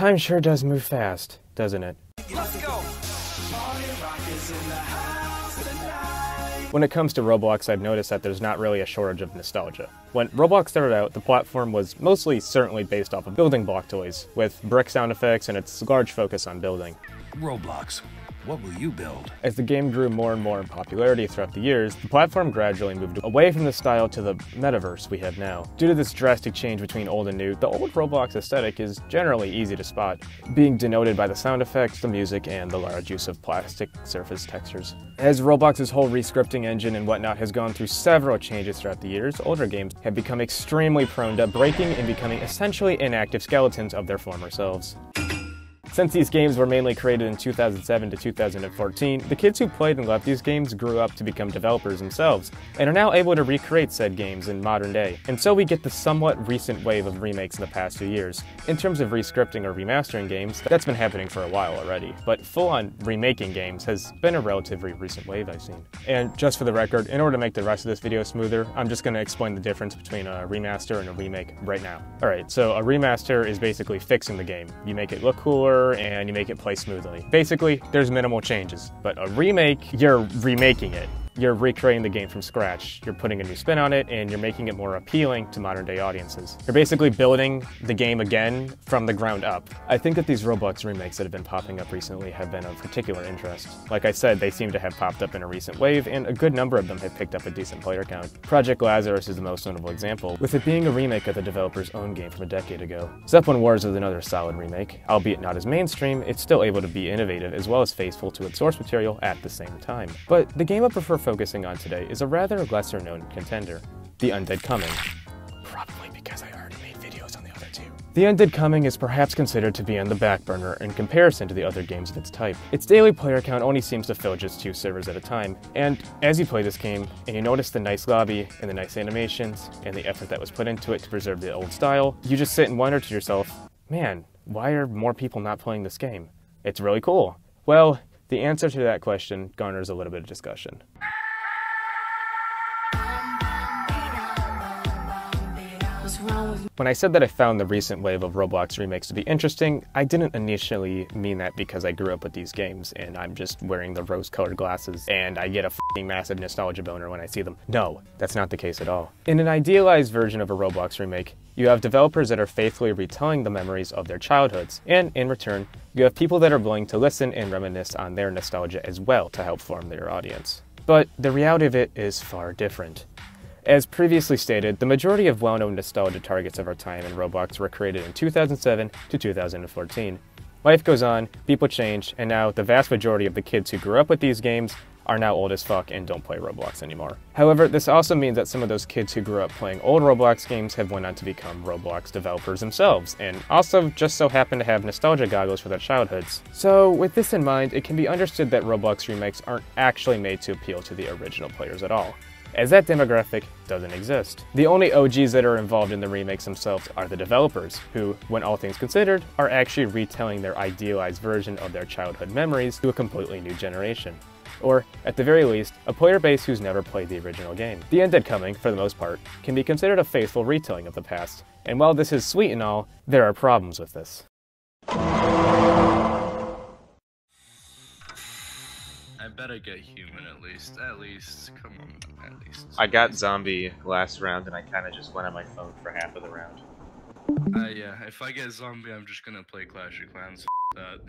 Time sure does move fast, doesn't it? Let's go! When it comes to Roblox, I've noticed that there's not really a shortage of nostalgia. When Roblox started out, the platform was mostly certainly based off of building block toys, with brick sound effects and its large focus on building. Roblox, what will you build? As the game grew more and more in popularity throughout the years, the platform gradually moved away from the style to the metaverse we have now. Due to this drastic change between old and new, the old Roblox aesthetic is generally easy to spot, being denoted by the sound effects, the music, and the large use of plastic surface textures. As Roblox's whole rescripting engine and whatnot has gone through several changes throughout the years, older games have become extremely prone to breaking and becoming essentially inactive skeletons of their former selves. Since these games were mainly created in 2007 to 2014, the kids who played and loved these games grew up to become developers themselves, and are now able to recreate said games in modern day. And so we get the somewhat recent wave of remakes in the past few years. In terms of rescripting or remastering games, that's been happening for a while already, but full-on remaking games has been a relatively recent wave I've seen. And just for the record, in order to make the rest of this video smoother, I'm just going to explain the difference between a remaster and a remake right now. Alright, so a remaster is basically fixing the game. You make it look cooler, and you make it play smoothly. Basically, there's minimal changes, but a remake, you're remaking it. You're recreating the game from scratch. You're putting a new spin on it, and you're making it more appealing to modern day audiences. You're basically building the game again from the ground up. I think that these Roblox remakes that have been popping up recently have been of particular interest. Like I said, they seem to have popped up in a recent wave, and a good number of them have picked up a decent player count. Project Lazarus is the most notable example, with it being a remake of the developer's own game from a decade ago. Zeppelin Wars is another solid remake. Albeit not as mainstream, it's still able to be innovative as well as faithful to its source material at the same time. But the game I prefer focusing on today is a rather lesser-known contender, The Undead Coming. Probably because I already made videos on the other two. The Undead Coming is perhaps considered to be on the back burner in comparison to the other games of its type. Its daily player count only seems to fill just 2 servers at a time, and as you play this game, and you notice the nice lobby, and the nice animations, and the effort that was put into it to preserve the old style, you just sit and wonder to yourself, man, why are more people not playing this game? It's really cool. Well, the answer to that question garners a little bit of discussion. When I said that I found the recent wave of Roblox remakes to be interesting, I didn't initially mean that because I grew up with these games and I'm just wearing the rose-colored glasses and I get a f***ing massive nostalgia boner when I see them. No, that's not the case at all. In an idealized version of a Roblox remake, you have developers that are faithfully retelling the memories of their childhoods, and in return, you have people that are willing to listen and reminisce on their nostalgia as well to help form their audience. But the reality of it is far different. As previously stated, the majority of well-known nostalgia targets of our time in Roblox were created in 2007 to 2014. Life goes on, people change, and now the vast majority of the kids who grew up with these games are now old as fuck and don't play Roblox anymore. However, this also means that some of those kids who grew up playing old Roblox games have went on to become Roblox developers themselves, and also just so happen to have nostalgia goggles for their childhoods. So with this in mind, it can be understood that Roblox remakes aren't actually made to appeal to the original players at all, as that demographic doesn't exist. The only OGs that are involved in the remakes themselves are the developers, who, when all things considered, are actually retelling their idealized version of their childhood memories to a completely new generation. Or, at the very least, a player base who's never played the original game. The Undead Coming, for the most part, can be considered a faithful retelling of the past, and while this is sweet and all, there are problems with this. I better get human at least, come on, at least. I got zombie last round and I kinda just went on my phone for half of the round. Yeah, if I get zombie, I'm just gonna play Clash of Clans, that.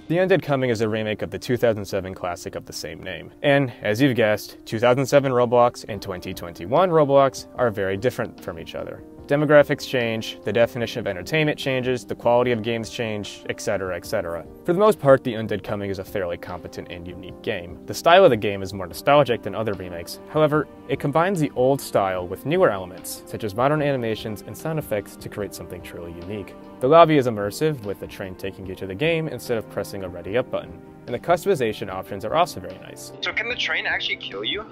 The Undead Coming is a remake of the 2007 classic of the same name. And, as you've guessed, 2007 Roblox and 2021 Roblox are very different from each other. Demographics change, the definition of entertainment changes, the quality of games change, etc., etc. For the most part, The Undead Coming is a fairly competent and unique game. The style of the game is more nostalgic than other remakes. However, it combines the old style with newer elements, such as modern animations and sound effects, to create something truly unique. The lobby is immersive, with the train taking you to the game instead of pressing a ready up button. And the customization options are also very nice. So can the train actually kill you?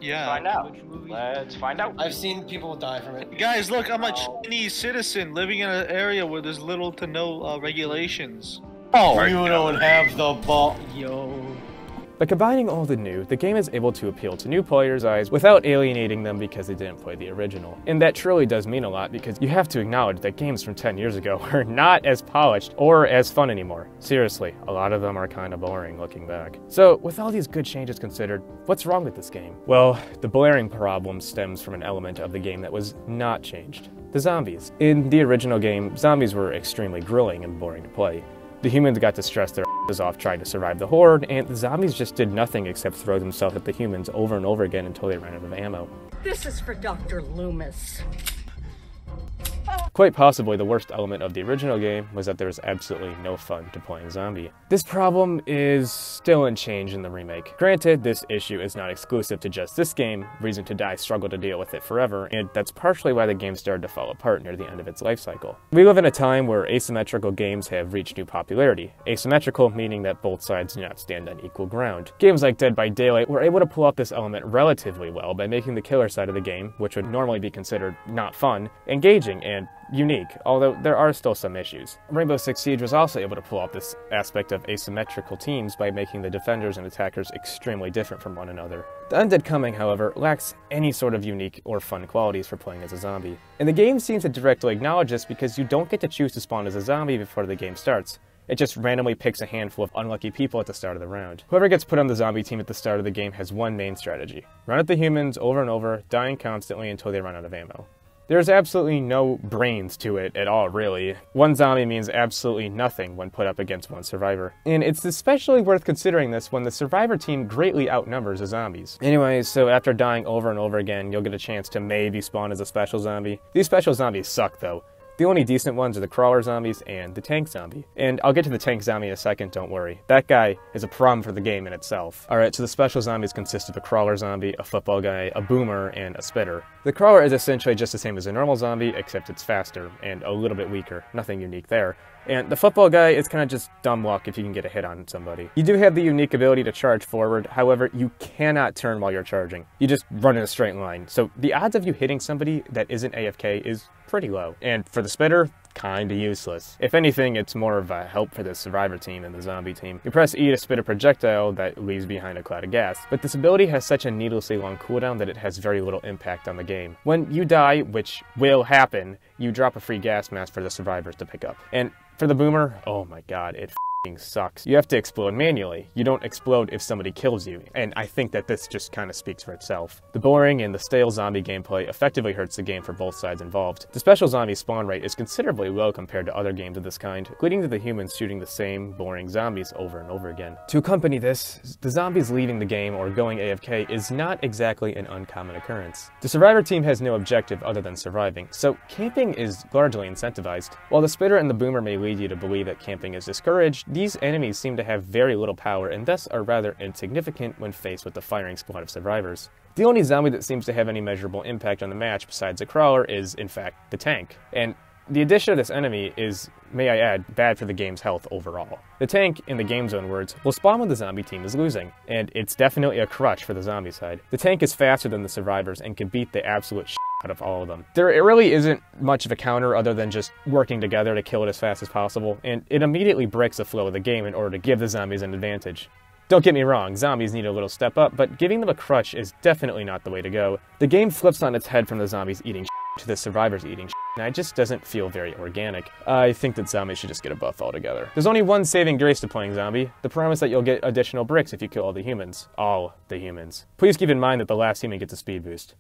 Yeah. Find out. Let's find out. I've seen people die from it. Guys, look, I'm a Chinese citizen living in an area where there's little to no regulations. Oh, you don't have the ball, yo. By combining old and new, the game is able to appeal to new players' eyes without alienating them because they didn't play the original. And that truly does mean a lot because you have to acknowledge that games from 10 years ago are not as polished or as fun anymore. Seriously, a lot of them are kind of boring looking back. So, with all these good changes considered, what's wrong with this game? Well, the blaring problem stems from an element of the game that was not changed: the zombies. In the original game, zombies were extremely grueling and boring to play. The humans got to stress their asses off trying to survive the horde, and the zombies just did nothing except throw themselves at the humans over and over again until they ran out of ammo. This is for Dr. Loomis. Quite possibly the worst element of the original game was that there was absolutely no fun to playing zombie. This problem is still unchanged in the remake. Granted, this issue is not exclusive to just this game. Reason to Die struggled to deal with it forever, and that's partially why the game started to fall apart near the end of its life cycle. We live in a time where asymmetrical games have reached new popularity. Asymmetrical meaning that both sides do not stand on equal ground. Games like Dead by Daylight were able to pull off this element relatively well by making the killer side of the game, which would normally be considered not fun, engaging and unique, although there are still some issues. Rainbow Six Siege was also able to pull off this aspect of asymmetrical teams by making the defenders and attackers extremely different from one another. The Undead Coming, however, lacks any sort of unique or fun qualities for playing as a zombie. And the game seems to directly acknowledge this because you don't get to choose to spawn as a zombie before the game starts. It just randomly picks a handful of unlucky people at the start of the round. Whoever gets put on the zombie team at the start of the game has one main strategy: run at the humans over and over, dying constantly until they run out of ammo. There's absolutely no brains to it at all, really. One zombie means absolutely nothing when put up against one survivor. And it's especially worth considering this when the survivor team greatly outnumbers the zombies. Anyways, so after dying over and over again, you'll get a chance to maybe spawn as a special zombie. These special zombies suck, though. The only decent ones are the crawler zombies and the tank zombie. And I'll get to the tank zombie in a second, don't worry. That guy is a problem for the game in itself. Alright, so the special zombies consist of a crawler zombie, a football guy, a boomer, and a spitter. The crawler is essentially just the same as a normal zombie, except it's faster and a little bit weaker. Nothing unique there. And the football guy is kind of just dumb luck if you can get a hit on somebody. You do have the unique ability to charge forward, however, you cannot turn while you're charging. You just run in a straight line. So the odds of you hitting somebody that isn't AFK is pretty low. And for the spitter, kinda useless. If anything, it's more of a help for the survivor team than the zombie team. You press E to spit a projectile that leaves behind a cloud of gas, but this ability has such a needlessly long cooldown that it has very little impact on the game. When you die, which will happen, you drop a free gas mask for the survivors to pick up. And for the boomer, oh my god, it sucks. You have to explode manually. You don't explode if somebody kills you, and I think that this just kind of speaks for itself. The boring and the stale zombie gameplay effectively hurts the game for both sides involved. The special zombie spawn rate is considerably low compared to other games of this kind, leading to the humans shooting the same boring zombies over and over again. To accompany this, the zombies leaving the game or going AFK is not exactly an uncommon occurrence. The survivor team has no objective other than surviving, so camping is largely incentivized. While the spitter and the boomer may lead you to believe that camping is discouraged, these enemies seem to have very little power and thus are rather insignificant when faced with the firing squad of survivors. The only zombie that seems to have any measurable impact on the match besides the crawler is, in fact, the tank. And the addition of this enemy is, may I add, bad for the game's health overall. The tank, in the game's own words, will spawn when the zombie team is losing, and it's definitely a crutch for the zombie side. The tank is faster than the survivors and can beat the absolute out of all of them. There really isn't much of a counter other than just working together to kill it as fast as possible, and it immediately breaks the flow of the game in order to give the zombies an advantage. Don't get me wrong, zombies need a little step up, but giving them a crutch is definitely not the way to go. The game flips on its head from the zombies eating to the survivors eating and it just doesn't feel very organic. I think that zombies should just get a buff altogether. There's only one saving grace to playing zombie: the promise that you'll get additional bricks if you kill all the humans. All the humans. Please keep in mind that the last human gets a speed boost.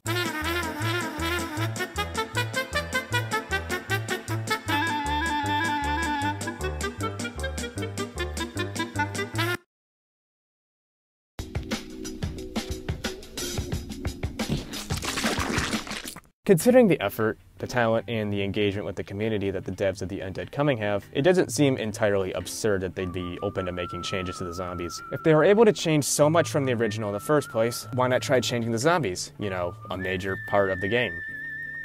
Considering the effort, the talent, and the engagement with the community that the devs of the Undead Coming have, it doesn't seem entirely absurd that they'd be open to making changes to the zombies. If they were able to change so much from the original in the first place, why not try changing the zombies? You know, a major part of the game.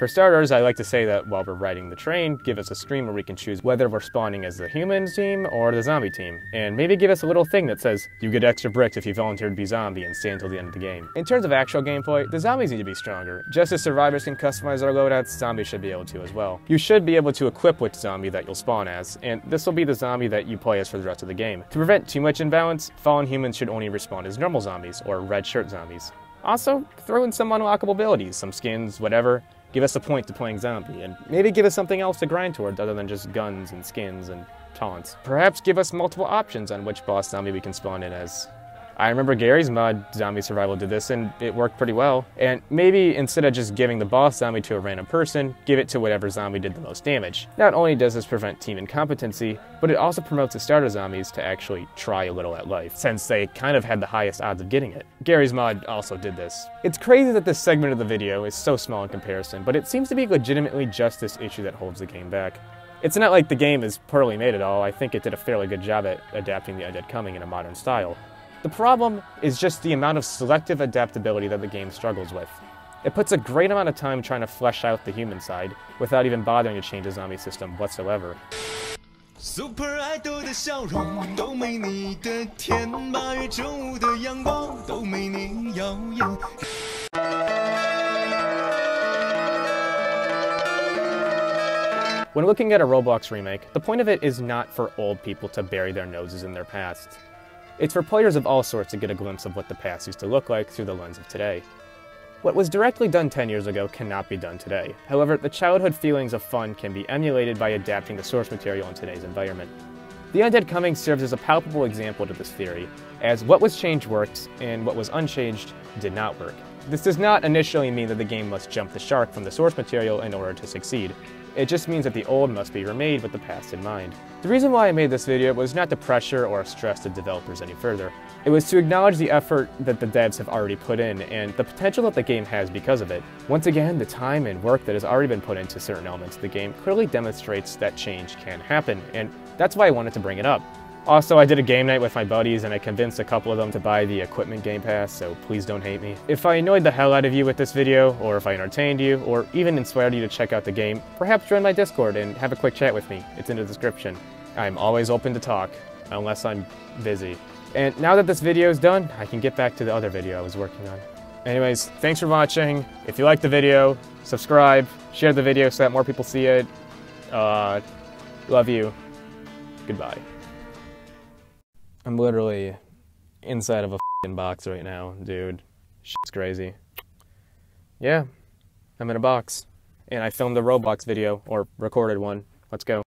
For starters, I like to say that while we're riding the train, give us a screen where we can choose whether we're spawning as the human team or the zombie team, and maybe give us a little thing that says, you get extra bricks if you volunteer to be zombie and stay until the end of the game. In terms of actual gameplay, the zombies need to be stronger. Just as survivors can customize our loadouts, zombies should be able to as well. You should be able to equip which zombie that you'll spawn as, and this will be the zombie that you play as for the rest of the game. To prevent too much imbalance, fallen humans should only respawn as normal zombies, or red shirt zombies. Also, throw in some unlockable abilities, some skins, whatever. Give us a point to playing zombie, and maybe give us something else to grind towards other than just guns and skins and taunts. Perhaps give us multiple options on which boss zombie we can spawn in as. I remember Gary's mod, Zombie Survival, did this and it worked pretty well. And maybe instead of just giving the boss zombie to a random person, give it to whatever zombie did the most damage. Not only does this prevent team incompetency, but it also promotes the starter zombies to actually try a little at life, since they kind of had the highest odds of getting it. Gary's mod also did this. It's crazy that this segment of the video is so small in comparison, but it seems to be legitimately just this issue that holds the game back. It's not like the game is poorly made at all. I think it did a fairly good job at adapting the Undead Coming in a modern style. The problem is just the amount of selective adaptability that the game struggles with. It puts a great amount of time trying to flesh out the human side, without even bothering to change the zombie system whatsoever. Super Idol 的笑容都没你的甜，8月正午的阳光都没你耀眼。 When looking at a Roblox remake, the point of it is not for old people to bury their noses in their past. It's for players of all sorts to get a glimpse of what the past used to look like through the lens of today. What was directly done 10 years ago cannot be done today. However, the childhood feelings of fun can be emulated by adapting the source material in today's environment. The Undead Coming serves as a palpable example to this theory, as what was changed worked, and what was unchanged did not work. This does not initially mean that the game must jump the shark from the source material in order to succeed. It just means that the old must be remade with the past in mind. The reason why I made this video was not to pressure or stress the developers any further. It was to acknowledge the effort that the devs have already put in and the potential that the game has because of it. Once again, the time and work that has already been put into certain elements of the game clearly demonstrates that change can happen, and that's why I wanted to bring it up. Also, I did a game night with my buddies and I convinced a couple of them to buy the equipment game pass, so please don't hate me. If I annoyed the hell out of you with this video, or if I entertained you, or even inspired you to check out the game, perhaps join my Discord and have a quick chat with me. It's in the description. I'm always open to talk, unless I'm busy. And now that this video is done, I can get back to the other video I was working on. Anyways, thanks for watching. If you liked the video, subscribe, share the video so that more people see it. Love you. Goodbye. I'm literally inside of a f***ing box right now, dude. Shit's crazy. Yeah, I'm in a box. And I filmed a Roblox video, or recorded one. Let's go.